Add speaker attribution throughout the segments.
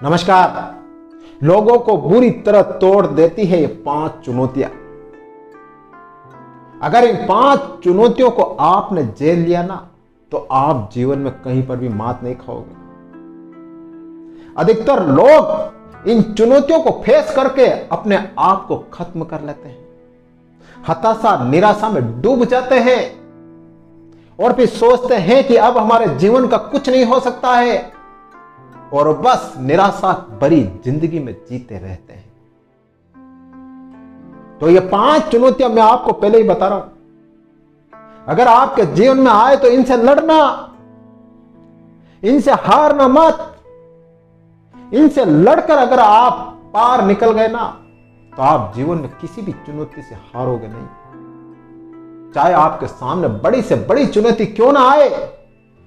Speaker 1: नमस्कार। लोगों को बुरी तरह तोड़ देती है ये 5 चुनौतियां। अगर इन 5 चुनौतियों को आपने झेल लिया ना, तो आप जीवन में कहीं पर भी मात नहीं खाओगे। अधिकतर लोग इन चुनौतियों को फेस करके अपने आप को खत्म कर लेते हैं, हताशा निराशा में डूब जाते हैं और फिर सोचते हैं कि अब हमारे जीवन का कुछ नहीं हो सकता है, और बस निराशा भरी जिंदगी में जीते रहते हैं। तो ये 5 चुनौतियां मैं आपको पहले ही बता रहा हूं। अगर आपके जीवन में आए तो इनसे लड़ना, इनसे हारना मत। इनसे लड़कर अगर आप पार निकल गए ना, तो आप जीवन में किसी भी चुनौती से हारोगे नहीं। चाहे आपके सामने बड़ी से बड़ी चुनौती क्यों ना आए,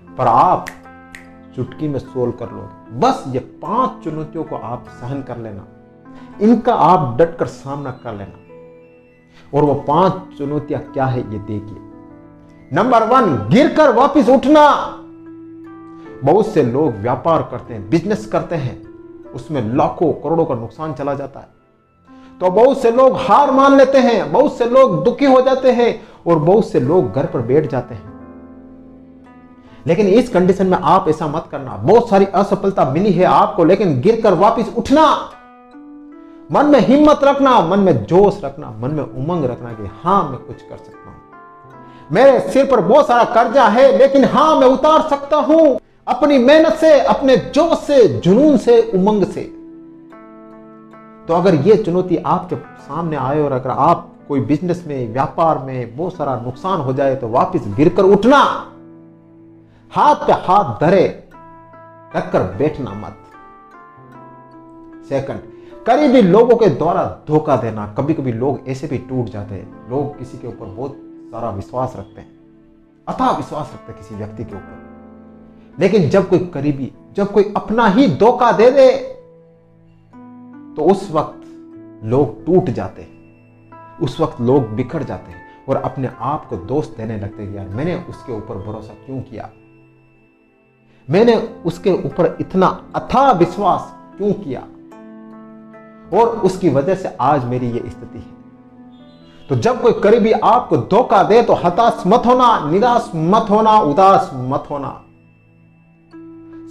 Speaker 1: पर आप चुटकी में सोल्व कर लोगे। बस ये 5 चुनौतियों को आप सहन कर लेना, इनका आप डटकर सामना कर लेना। और वो 5 चुनौतियां क्या है ये देखिए। नंबर 1, गिरकर वापस उठना। बहुत से लोग व्यापार करते हैं, बिजनेस करते हैं, उसमें लाखों करोड़ों का नुकसान चला जाता है, तो बहुत से लोग हार मान लेते हैं, बहुत से लोग दुखी हो जाते हैं और बहुत से लोग घर पर बैठ जाते हैं। लेकिन इस कंडीशन में आप ऐसा मत करना। बहुत सारी असफलता मिली है आपको, लेकिन गिरकर वापस उठना, मन में हिम्मत रखना, मन में जोश रखना, मन में उमंग रखना कि हां मैं कुछ कर सकता हूं। मेरे सिर पर बहुत सारा कर्जा है, लेकिन हां मैं उतार सकता हूं, अपनी मेहनत से, अपने जोश से, जुनून से, उमंग से। तो अगर यह चुनौती आपके सामने आए और अगर आप कोई बिजनेस में, व्यापार में बहुत सारा नुकसान हो जाए, तो वापस गिरकर उठना, हाथ पे हाथ धरे रखकर बैठना मत। सेकंड, करीबी लोगों के द्वारा धोखा देना। कभी कभी लोग ऐसे भी टूट जाते हैं। लोग किसी के ऊपर बहुत सारा विश्वास रखते हैं, अथाह विश्वास रखते हैं किसी व्यक्ति के ऊपर, लेकिन जब कोई करीबी, जब कोई अपना ही धोखा दे दे, तो उस वक्त लोग टूट जाते हैं, उस वक्त लोग बिखर जाते हैं और अपने आप को दोष देने लगते हैं, यार मैंने उसके ऊपर भरोसा क्यों किया, मैंने उसके ऊपर इतना अथाह विश्वास क्यों किया, और उसकी वजह से आज मेरी ये स्थिति है। तो जब कोई करीबी आपको धोखा दे तो हताश मत होना, निराश मत होना, उदास मत होना।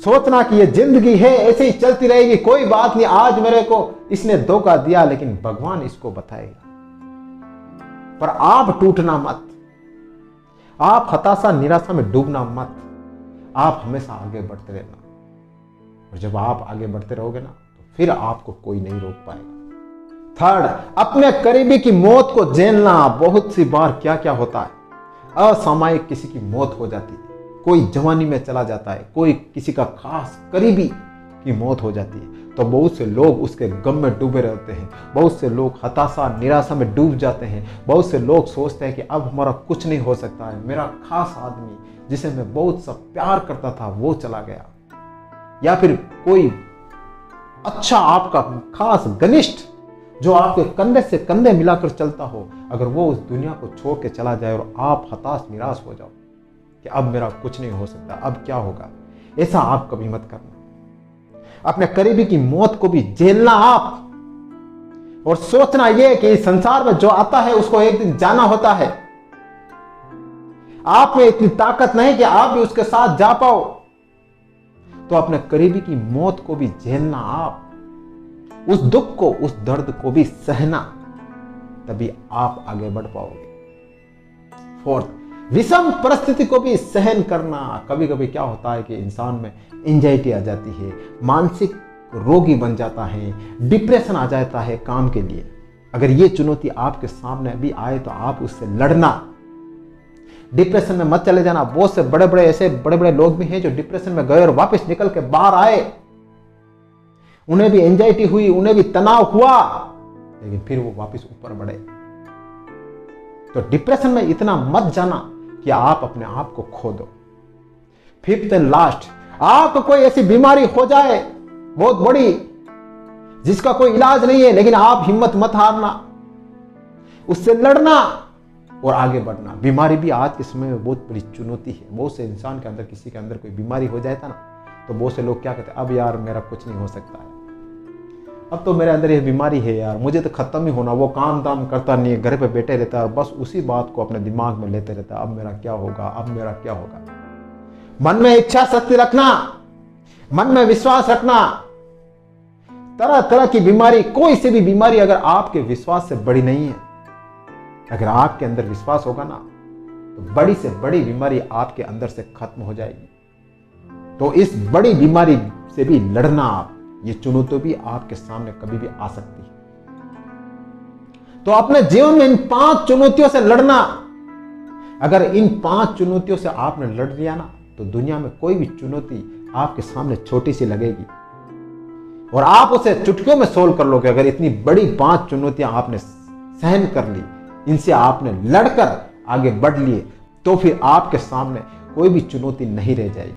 Speaker 1: सोचना कि ये जिंदगी है, ऐसे ही चलती रहेगी, कोई बात नहीं, आज मेरे को इसने धोखा दिया लेकिन भगवान इसको बताएगा। पर आप टूटना मत, आप हताशा निराशा में डूबना मत, आप हमेशा आगे बढ़ते रहना। और जब आप आगे बढ़ते रहोगे ना, तो फिर आपको कोई नहीं रोक पाएगा। थर्ड, अपने करीबी की मौत को झेलना। बहुत सी बार क्या क्या होता है, असामयिक किसी की मौत हो जाती है, कोई जवानी में चला जाता है, कोई किसी का खास करीबी की मौत हो जाती है, तो बहुत से लोग उसके गम में डूबे रहते हैं, बहुत से लोग हताशा निराशा में डूब जाते हैं, बहुत से लोग सोचते हैं कि अब हमारा कुछ नहीं हो सकता है, मेरा खास आदमी जिसे मैं बहुत सा प्यार करता था वो चला गया, या फिर कोई अच्छा आपका खास घनिष्ठ जो आपके कंधे से कंधे मिलाकर चलता हो, अगर वो उस दुनिया को छोड़ के चला जाए और आप हताश निराश हो जाओ कि अब मेरा कुछ नहीं हो सकता, अब क्या होगा, ऐसा आप कभी मत करना। अपने करीबी की मौत को भी झेलना आप, और सोचना यह कि इस संसार में जो आता है उसको एक दिन जाना होता है। आप में इतनी ताकत नहीं कि आप भी उसके साथ जा पाओ, तो अपने करीबी की मौत को भी झेलना आप, उस दुख को, उस दर्द को भी सहना, तभी आप आगे बढ़ पाओगे। फोर्थ, विषम परिस्थिति को भी सहन करना। कभी कभी क्या होता है कि इंसान में एंजाइटी आ जाती है, मानसिक रोगी बन जाता है, डिप्रेशन आ जाता है काम के लिए। अगर ये चुनौती आपके सामने भी आए तो आप उससे लड़ना, डिप्रेशन में मत चले जाना। बहुत से बड़े बड़े ऐसे बड़े बड़े लोग भी हैं जो डिप्रेशन में गए और वापस निकल के बाहर आए, उन्हें भी एंजाइटी हुई, उन्हें भी तनाव हुआ, लेकिन फिर वो वापस ऊपर बढ़े। तो डिप्रेशन में इतना मत जाना कि आप अपने आप को खो दो। फिफ्थ एंड लास्ट, आपको कोई ऐसी बीमारी हो जाए बहुत बड़ी जिसका कोई इलाज नहीं है, लेकिन आप हिम्मत मत हारना, उससे लड़ना और आगे बढ़ना। बीमारी भी आज के समय में बहुत बड़ी चुनौती है। बहुत से इंसान के अंदर, किसी के अंदर कोई बीमारी हो जाता ना, तो बहुत से लोग क्या कहते हैं, अब यार मेरा कुछ नहीं हो सकता है, अब तो मेरे अंदर ये बीमारी है यार, मुझे तो खत्म ही होना, वो काम दाम करता नहीं है, घर पे बैठे रहता है और बस उसी बात को अपने दिमाग में लेते रहता है, अब मेरा क्या होगा, अब मेरा क्या होगा। मन में इच्छा शक्ति रखना, मन में विश्वास रखना। तरह तरह की बीमारी, कोई सी भी बीमारी अगर आपके विश्वास से बड़ी नहीं है, अगर आपके अंदर विश्वास होगा ना, तो बड़ी से बड़ी बीमारी आपके अंदर से खत्म हो जाएगी। तो इस बड़ी बीमारी से भी लड़ना, आप ये चुनौती भी आपके सामने कभी भी आ सकती है। तो अपने जीवन में इन 5 चुनौतियों से लड़ना। अगर इन 5 चुनौतियों से आपने लड़ लिया ना, तो दुनिया में कोई भी चुनौती आपके सामने छोटी सी लगेगी और आप उसे चुटकियों में सोल्व कर लोगे। अगर इतनी बड़ी 5 चुनौतियां आपने सहन कर ली, इनसे आपने लड़कर आगे बढ़ लिए, तो फिर आपके सामने कोई भी चुनौती नहीं रह जाएगी।